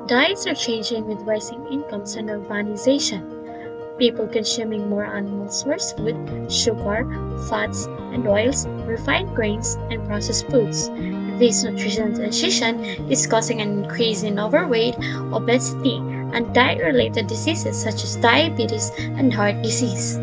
Diets are changing with rising incomes and urbanization. People consuming more animal source food, sugar, fats, and oils, refined grains, and processed foods. This nutrition transition is causing an increase in overweight, obesity, and diet related diseases such as diabetes and heart disease.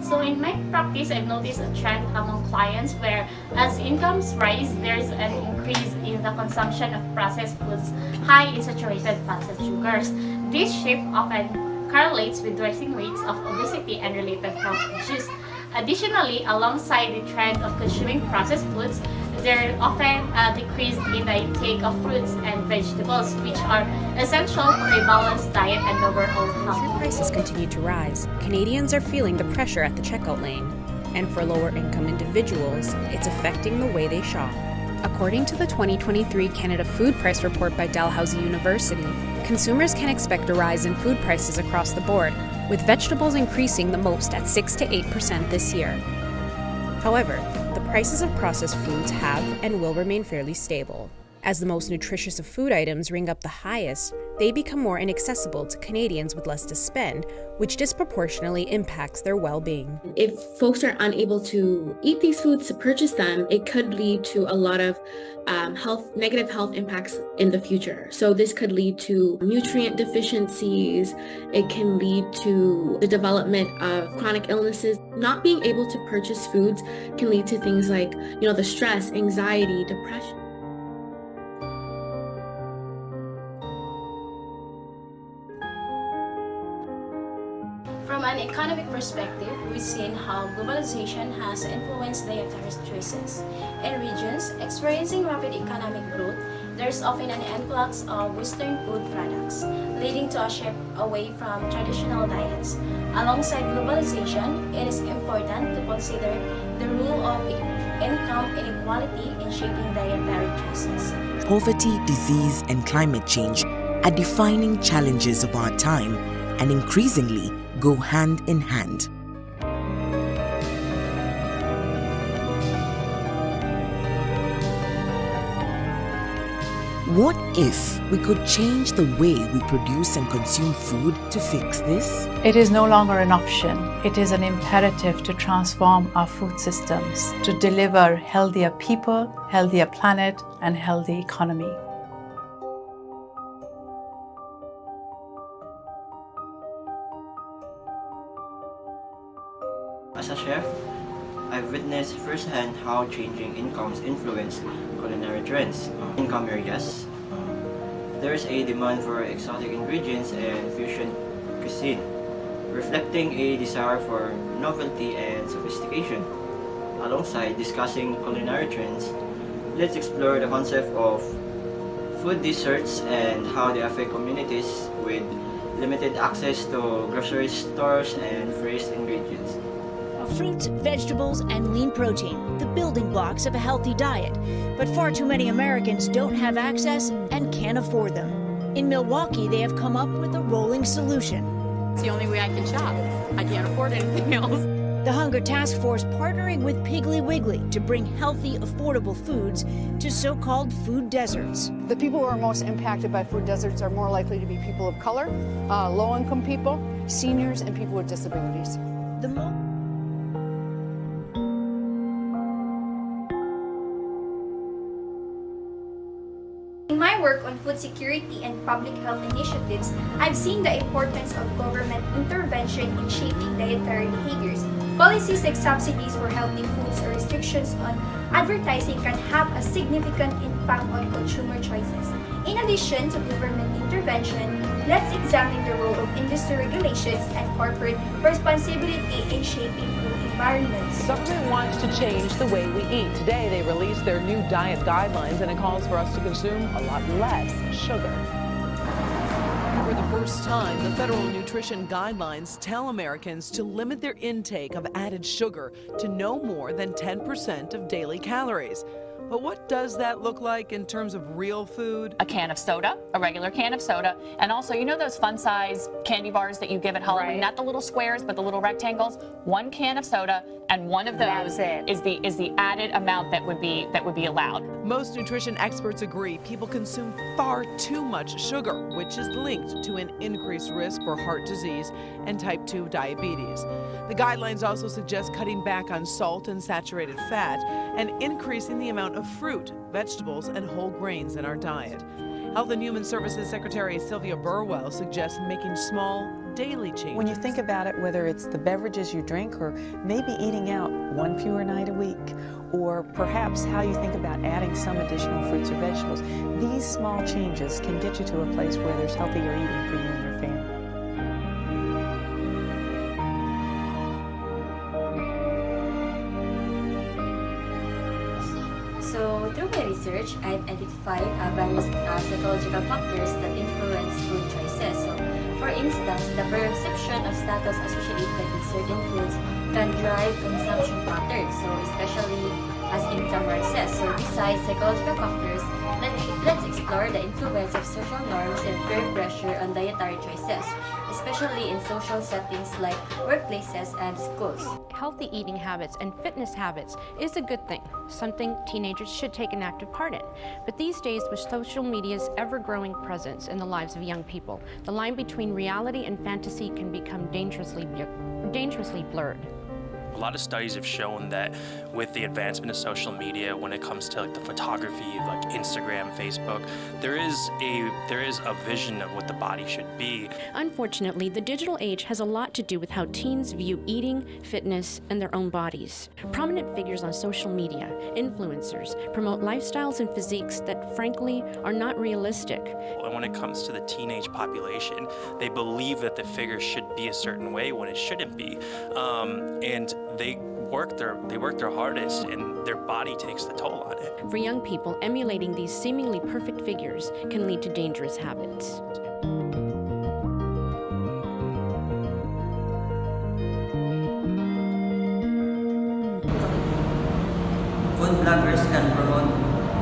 So in my practice, I've noticed a trend among clients where as incomes rise, there's an increase in the consumption of processed foods high in saturated fats and sugars. This shift often correlates with rising rates of obesity and related health issues. Additionally, alongside the trend of consuming processed foods, there often a decrease in the intake of fruits and vegetables, which are essential for a balanced diet and overall health. Food prices continue to rise. Canadians are feeling the pressure at the checkout lane. And for lower-income individuals, it's affecting the way they shop. According to the 2023 Canada Food Price Report by Dalhousie University, consumers can expect a rise in food prices across the board, with vegetables increasing the most at 6 to 8% this year. However, the prices of processed foods have and will remain fairly stable. As the most nutritious of food items ring up the highest, they become more inaccessible to Canadians with less to spend, which disproportionately impacts their well-being. If folks are unable to eat these foods, to purchase them, it could lead to a lot of negative health impacts in the future. So this could lead to nutrient deficiencies. It can lead to the development of chronic illnesses. Not being able to purchase foods can lead to things like, the stress, anxiety, depression. From an economic perspective, we've seen how globalization has influenced dietary choices. In regions experiencing rapid economic growth, there's often an influx of Western food products, leading to a shift away from traditional diets. Alongside globalization, it is important to consider the role of income inequality in shaping dietary choices. Poverty, disease, and climate change are defining challenges of our time and increasingly go hand in hand. What if we could change the way we produce and consume food to fix this? It is no longer an option. It is an imperative to transform our food systems to deliver healthier people, healthier planet, and healthy economy. As a chef, I've witnessed firsthand how changing incomes influence culinary trends. Income areas, there's a demand for exotic ingredients and fusion cuisine, reflecting a desire for novelty and sophistication. Alongside discussing culinary trends, let's explore the concept of food deserts and how they affect communities with limited access to grocery stores and fresh ingredients. Fruits, vegetables, and lean protein, the building blocks of a healthy diet. But far too many Americans don't have access and can't afford them. In Milwaukee, they have come up with a rolling solution. It's the only way I can shop. I can't afford anything else. The Hunger Task Force partnering with Piggly Wiggly to bring healthy, affordable foods to so-called food deserts. The people who are most impacted by food deserts are more likely to be people of color, low-income people, seniors, and people with disabilities. In my work on food security and public health initiatives, I've seen the importance of government intervention in shaping dietary behaviors. Policies like subsidies for healthy foods or restrictions on advertising can have a significant impact on consumer choices. In addition to government intervention, let's examine the role of industry regulations and corporate responsibility in shaping food environments. The government wants to change the way we eat. Today, they released their new diet guidelines, and it calls for us to consume a lot less sugar. For the first time, the federal nutrition guidelines tell Americans to limit their intake of added sugar to no more than 10% of daily calories. But what does that look like in terms of real food? A can of soda, a regular can of soda, and also, you know those fun size candy bars that you give at Halloween? Right. Not the little squares, but the little rectangles. One can of soda, and one of those is the added amount that would be allowed. Most nutrition experts agree people consume far too much sugar, which is linked to an increased risk for heart disease and type 2 diabetes. The guidelines also suggest cutting back on salt and saturated fat and increasing the amount of fruit, vegetables, and whole grains in our diet. Health and Human Services Secretary Sylvia Burwell suggests making small, daily changes. When you think about it, whether it's the beverages you drink or maybe eating out one fewer night a week, or perhaps how you think about adding some additional fruits or vegetables, these small changes can get you to a place where there's healthier eating for you and your family. So, through my research, I've identified various psychological factors that influence food choices. So, for instance, the perception of status associated with certain foods can drive consumption patterns, so especially as income rises. So, besides psychological factors, let's explore the influence of social norms and peer pressure on dietary choices, especially in social settings like workplaces and schools. Healthy eating habits and fitness habits is a good thing, something teenagers should take an active part in. But these days, with social media's ever-growing presence in the lives of young people, the line between reality and fantasy can become dangerously blurred. A lot of studies have shown that with the advancement of social media, when it comes to like the photography, like Instagram, Facebook, there is a vision of what the body should be. Unfortunately, the digital age has a lot to do with how teens view eating, fitness, and their own bodies. Prominent figures on social media, influencers, promote lifestyles and physiques that frankly are not realistic. And when it comes to the teenage population, they believe that the figure should be a certain way when it shouldn't be, and they work their hardest, and their body takes the toll on it. For young people, emulating these seemingly perfect figures can lead to dangerous habits. Food bloggers can promote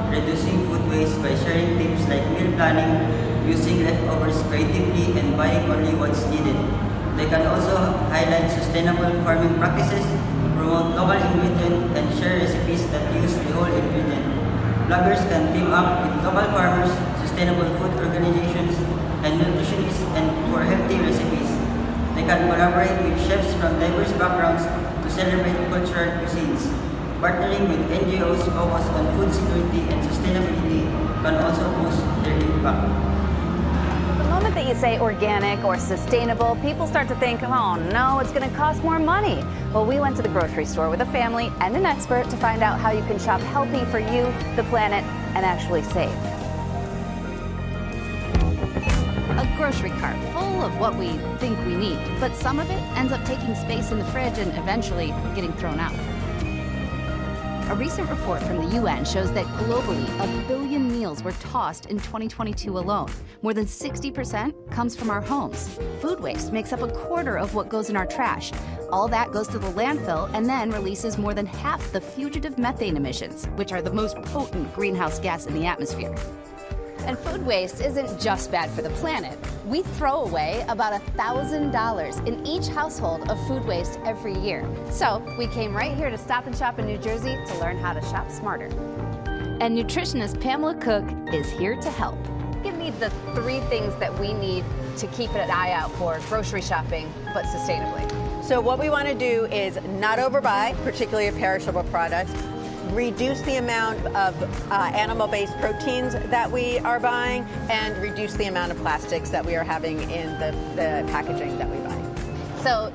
reducing food waste by sharing tips like meal planning, using leftovers creatively, and buying only what's needed. They can also highlight sustainable farming practices, promote local ingredients, and share recipes that use the whole ingredient. Bloggers can team up with local farmers, sustainable food organizations, and nutritionists for healthy recipes. They can collaborate with chefs from diverse backgrounds to celebrate cultural cuisines. Partnering with NGOs focused on food security and sustainability can also boost their impact. The moment that you say organic or sustainable, people start to think, oh no, it's going to cost more money. Well, we went to the grocery store with a family and an expert to find out how you can shop healthy for you, the planet, and actually save. A grocery cart full of what we think we need, but some of it ends up taking space in the fridge and eventually getting thrown out. A recent report from the UN shows that globally, 1 billion meals were tossed in 2022 alone. More than 60% comes from our homes. Food waste makes up a quarter of what goes in our trash. All that goes to the landfill and then releases more than half the fugitive methane emissions, which are the most potent greenhouse gas in the atmosphere. And food waste isn't just bad for the planet. We throw away about $1,000 in each household of food waste every year. So we came right here to Stop and Shop in New Jersey to learn how to shop smarter. And nutritionist Pamela Cook is here to help. Give me the 3 things that we need to keep an eye out for grocery shopping, but sustainably. So what we want to do is not overbuy, particularly of perishable products, reduce the amount of animal-based proteins that we are buying, and reduce the amount of plastics that we are having in the packaging that we buy. So